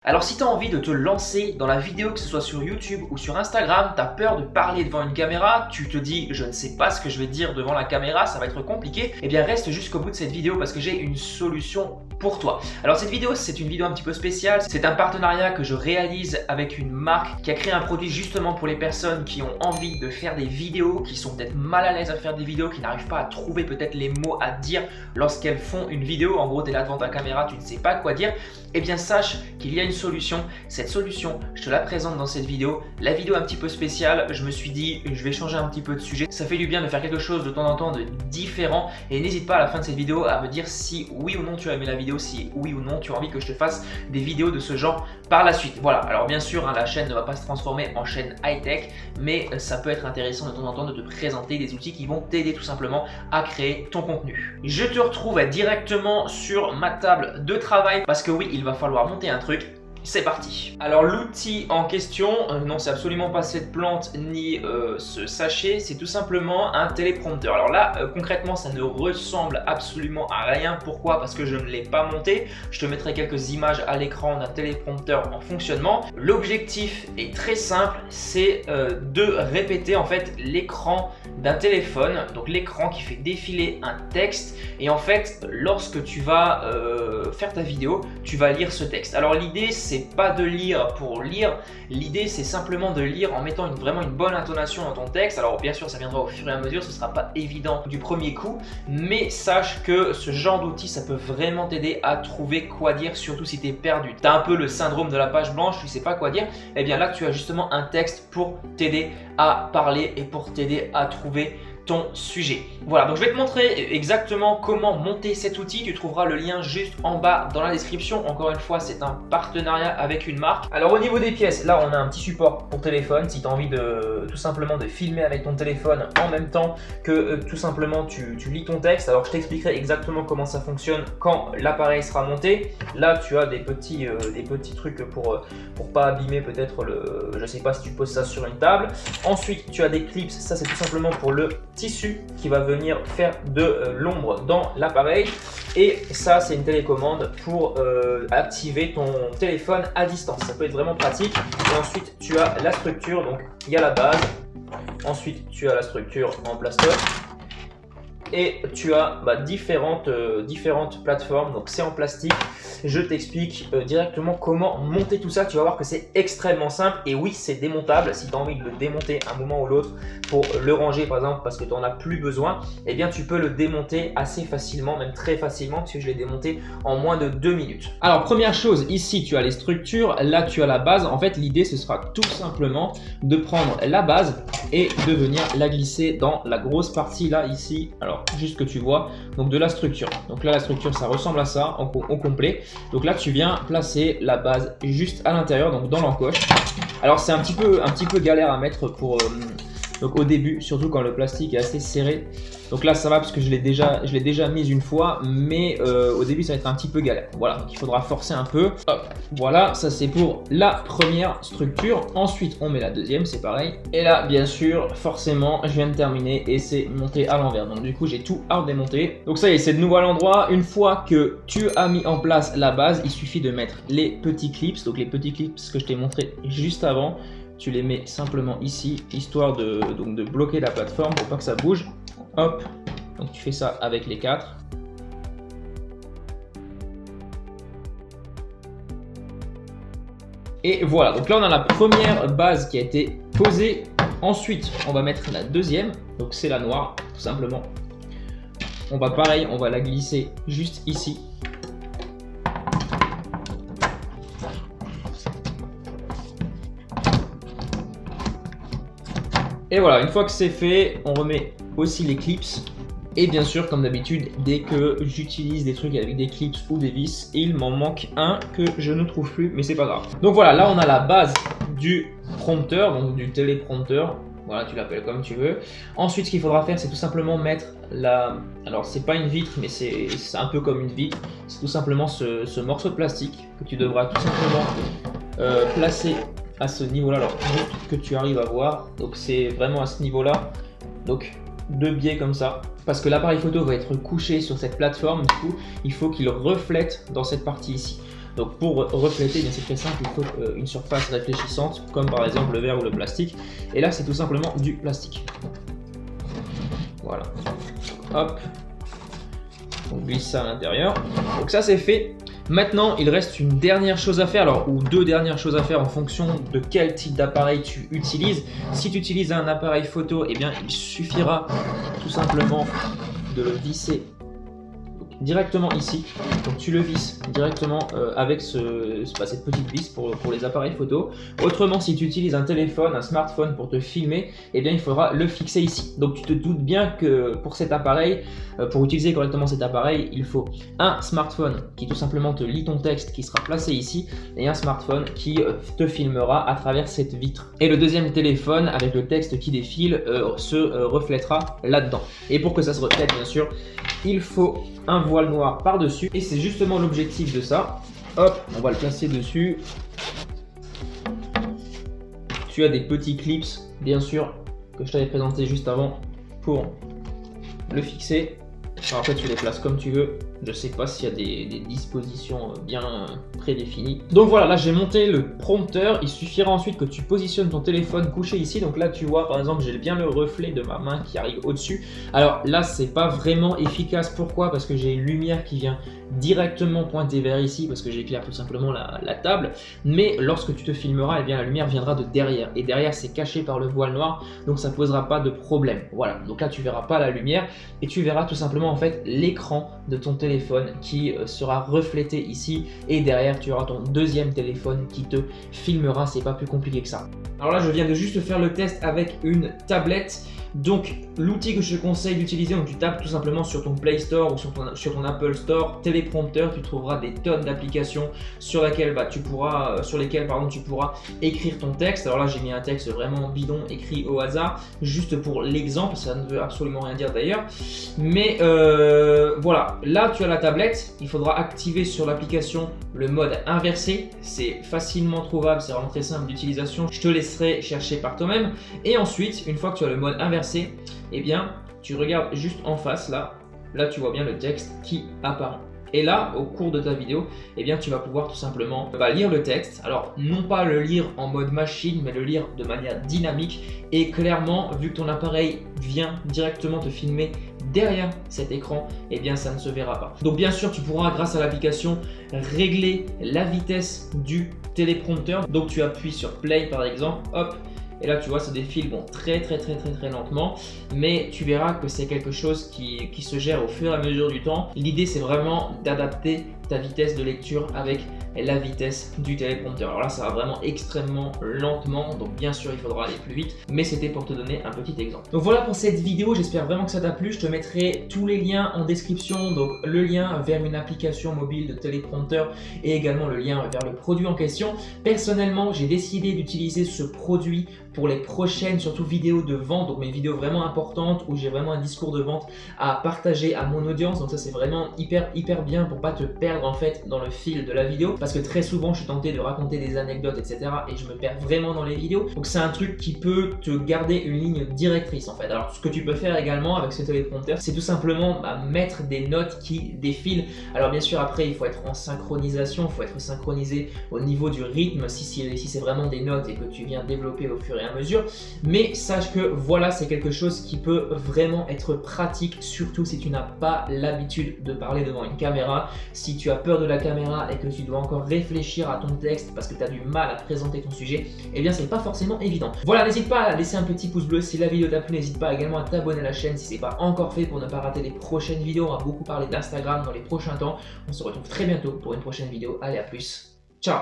Alors si tu as envie de te lancer dans la vidéo, que ce soit sur YouTube ou sur Instagram, tu as peur de parler devant une caméra, tu te dis je ne sais pas ce que je vais dire devant la caméra, ça va être compliqué, eh bien reste jusqu'au bout de cette vidéo parce que j'ai une solution pour toi. Alors cette vidéo, c'est une vidéo un petit peu spéciale, c'est un partenariat que je réalise avec une marque qui a créé un produit justement pour les personnes qui ont envie de faire des vidéos, qui sont peut-être mal à l'aise à faire des vidéos, qui n'arrivent pas à trouver peut-être les mots à dire lorsqu'elles font une vidéo. En gros, tu es là devant ta caméra, tu ne sais pas quoi dire. Eh bien sache qu'il y a une solution. Cette solution, je te la présente dans cette vidéo. La vidéo est un petit peu spéciale, je me suis dit je vais changer un petit peu de sujet. Ça fait du bien de faire quelque chose de temps en temps de différent et n'hésite pas à la fin de cette vidéo à me dire si oui ou non tu as aimé la vidéo, si oui ou non tu as envie que je te fasse des vidéos de ce genre par la suite. Voilà, alors bien sûr la chaîne ne va pas se transformer en chaîne high-tech, mais ça peut être intéressant de temps en temps de te présenter des outils qui vont t'aider tout simplement à créer ton contenu. Je te retrouve directement sur ma table de travail parce que oui, il va falloir monter un truc. C'est parti. Alors l'outil en question, non c'est absolument pas cette plante ni ce sachet, c'est tout simplement un téléprompteur. Alors là concrètement ça ne ressemble absolument à rien. Pourquoi? Parce que je ne l'ai pas monté. Je te mettrai quelques images à l'écran d'un téléprompteur en fonctionnement. L'objectif est très simple, c'est de répéter en fait l'écran d'un téléphone, donc l'écran qui fait défiler un texte, et en fait lorsque tu vas faire ta vidéo, tu vas lire ce texte. Alors l'idée c'est pas de lire pour lire, l'idée c'est simplement de lire en mettant vraiment une bonne intonation dans ton texte. Alors bien sûr ça viendra au fur et à mesure, ce sera pas évident du premier coup, mais sache que ce genre d'outil ça peut vraiment t'aider à trouver quoi dire, surtout si tu es perdu. Tu as un peu le syndrome de la page blanche, tu sais pas quoi dire, et bien là tu as justement un texte pour t'aider à parler et pour t'aider à trouver ton sujet. Voilà, donc je vais te montrer exactement comment monter cet outil. Tu trouveras le lien juste en bas dans la description. Encore une fois, c'est un partenariat avec une marque. Alors au niveau des pièces, là on a un petit support pour téléphone. Si tu as envie de tout simplement de filmer avec ton téléphone en même temps que tout simplement tu lis ton texte. Alors je t'expliquerai exactement comment ça fonctionne quand l'appareil sera monté. Là tu as des petits trucs pour pas abîmer peut-être je sais pas si tu poses ça sur une table. Ensuite tu as des clips, ça c'est tout simplement pour le tissu qui va venir faire de l'ombre dans l'appareil, et ça c'est une télécommande pour activer ton téléphone à distance. Ça peut être vraiment pratique. Et ensuite tu as la structure, donc il y a la base, ensuite tu as la structure en plastoc et tu as différentes plateformes, donc c'est en plastique. Je t'explique directement comment monter tout ça. Tu vas voir que c'est extrêmement simple, et oui c'est démontable. Si tu as envie de le démonter un moment ou l'autre pour le ranger par exemple parce que tu n'en as plus besoin, eh bien tu peux le démonter assez facilement, même très facilement, parce que je l'ai démonté en moins de 2 minutes. Alors première chose, ici tu as les structures, là tu as la base. En fait l'idée ce sera tout simplement de prendre la base et de venir la glisser dans la grosse partie là ici. Alors juste que tu vois donc de la structure. Donc là la structure ça ressemble à ça au complet. Donc là tu viens placer la base juste à l'intérieur, donc dans l'encoche. Alors c'est un petit peu galère à mettre pour donc au début, surtout quand le plastique est assez serré. Donc là ça va parce que je l'ai déjà mise une fois, mais au début ça va être un petit peu galère. Voilà, donc il faudra forcer un peu. Hop, voilà, ça c'est pour la première structure. Ensuite on met la deuxième, c'est pareil. Et là bien sûr, forcément, je viens de terminer et c'est monté à l'envers. Donc du coup j'ai tout à redémonter. Donc ça y est, c'est de nouveau à l'endroit. Une fois que tu as mis en place la base, il suffit de mettre les petits clips. Donc les petits clips que je t'ai montré juste avant, tu les mets simplement ici, histoire de bloquer la plateforme pour pas que ça bouge. Hop, donc tu fais ça avec les 4. Et voilà, donc là on a la première base qui a été posée. Ensuite, on va mettre la deuxième, donc c'est la noire, tout simplement. On va pareil, on va la glisser juste ici. Et voilà, une fois que c'est fait, on remet aussi les clips. Et bien sûr, comme d'habitude, dès que j'utilise des trucs avec des clips ou des vis, il m'en manque un que je ne trouve plus, mais c'est pas grave. Donc voilà, là on a la base du prompteur, donc du téléprompteur. Voilà, tu l'appelles comme tu veux. Ensuite, ce qu'il faudra faire, c'est tout simplement mettre la... Alors, c'est pas une vitre, mais c'est un peu comme une vitre. C'est tout simplement ce morceau de plastique que tu devras tout simplement placer à ce niveau-là, alors que tu arrives à voir. Donc c'est vraiment à ce niveau-là, donc de biais comme ça, parce que l'appareil photo va être couché sur cette plateforme. Du coup il faut qu'il reflète dans cette partie ici. Donc pour refléter, c'est très simple, il faut une surface réfléchissante, comme par exemple le verre ou le plastique. Et là, c'est tout simplement du plastique. Voilà. Hop. On glisse ça à l'intérieur. Donc ça, c'est fait. Maintenant, il reste une dernière chose à faire, alors, ou deux dernières choses à faire en fonction de quel type d'appareil tu utilises. Si tu utilises un appareil photo, eh bien, il suffira tout simplement de le visser directement ici. Donc tu le visses directement avec cette petite vis pour les appareils photo. Autrement, si tu utilises un téléphone, un smartphone pour te filmer, eh bien il faudra le fixer ici. Donc tu te doutes bien que pour cet appareil, pour utiliser correctement cet appareil, il faut un smartphone qui tout simplement te lit ton texte qui sera placé ici et un smartphone qui te filmera à travers cette vitre. Et le deuxième téléphone avec le texte qui défile se reflètera là-dedans. Et pour que ça se reflète, bien sûr, il faut un voile noir par-dessus et c'est justement l'objectif de ça. Hop, on va le placer dessus. Tu as des petits clips, bien sûr, que je t'avais présenté juste avant pour le fixer. Alors après, tu les places comme tu veux. Je sais pas s'il y a des dispositions bien prédéfinies. Donc voilà, là j'ai monté le prompteur. Il suffira ensuite que tu positionnes ton téléphone couché ici. Donc là tu vois par exemple j'ai bien le reflet de ma main qui arrive au-dessus. Alors là c'est pas vraiment efficace. Pourquoi? Parce que j'ai une lumière qui vient directement pointer vers ici parce que j'éclaire tout simplement la table. Mais lorsque tu te filmeras, eh bien la lumière viendra de derrière. Et derrière c'est caché par le voile noir. Donc ça posera pas de problème. Voilà, donc là tu verras pas la lumière et tu verras tout simplement en fait l'écran de ton téléphone qui sera reflété ici et derrière tu auras ton deuxième téléphone qui te filmera, c'est pas plus compliqué que ça. Alors là je viens de juste faire le test avec une tablette. Donc l'outil que je te conseille d'utiliser, donc tu tapes tout simplement sur ton Play Store ou sur ton Apple Store, téléprompteur, tu trouveras des tonnes d'applications sur lesquelles tu pourras écrire ton texte. Alors là j'ai mis un texte vraiment bidon écrit au hasard, juste pour l'exemple, ça ne veut absolument rien dire d'ailleurs. Mais voilà, là tu as la tablette, il faudra activer sur l'application le mode inversé, c'est facilement trouvable, c'est vraiment très simple d'utilisation, je te laisserai chercher par toi-même. Et ensuite, une fois que tu as le mode inversé, eh bien tu regardes juste en face là tu vois bien le texte qui apparaît. Et là, au cours de ta vidéo, eh bien, tu vas pouvoir tout simplement lire le texte. Alors, non pas le lire en mode machine, mais le lire de manière dynamique. Et clairement, vu que ton appareil vient directement te filmer derrière cet écran, eh bien, ça ne se verra pas. Donc, bien sûr, tu pourras, grâce à l'application, régler la vitesse du téléprompteur. Donc, tu appuies sur Play, par exemple, hop. Et là, tu vois, ça défile très lentement, mais tu verras que c'est quelque chose qui se gère au fur et à mesure du temps. L'idée, c'est vraiment d'adapter ta vitesse de lecture avec la vitesse du téléprompteur. Alors là, ça va vraiment extrêmement lentement, donc bien sûr, il faudra aller plus vite, mais c'était pour te donner un petit exemple. Donc voilà pour cette vidéo, j'espère vraiment que ça t'a plu. Je te mettrai tous les liens en description, donc le lien vers une application mobile de téléprompteur et également le lien vers le produit en question. Personnellement, j'ai décidé d'utiliser ce produit pour les prochaines, surtout vidéos de vente, donc mes vidéos vraiment importantes où j'ai vraiment un discours de vente à partager à mon audience. Donc ça, c'est vraiment hyper bien pour pas te perdre en fait dans le fil de la vidéo, parce que très souvent je suis tenté de raconter des anecdotes etc et je me perds vraiment dans les vidéos. Donc c'est un truc qui peut te garder une ligne directrice en fait. Alors ce que tu peux faire également avec ce téléprompteur, c'est tout simplement mettre des notes qui défilent. Alors bien sûr après il faut être en synchronisation, il faut être synchronisé au niveau du rythme si c'est vraiment des notes et que tu viens développer au fur et à mesure. Mais sache que voilà, c'est quelque chose qui peut vraiment être pratique, surtout si tu n'as pas l'habitude de parler devant une caméra. Si tu as peur de la caméra et que tu dois encore réfléchir à ton texte parce que tu as du mal à présenter ton sujet, eh bien c'est pas forcément évident. Voilà, n'hésite pas à laisser un petit pouce bleu si la vidéo t'a plu, n'hésite pas également à t'abonner à la chaîne si c'est pas encore fait pour ne pas rater les prochaines vidéos. On va beaucoup parler d'Instagram dans les prochains temps. On se retrouve très bientôt pour une prochaine vidéo. Allez, à plus. Ciao.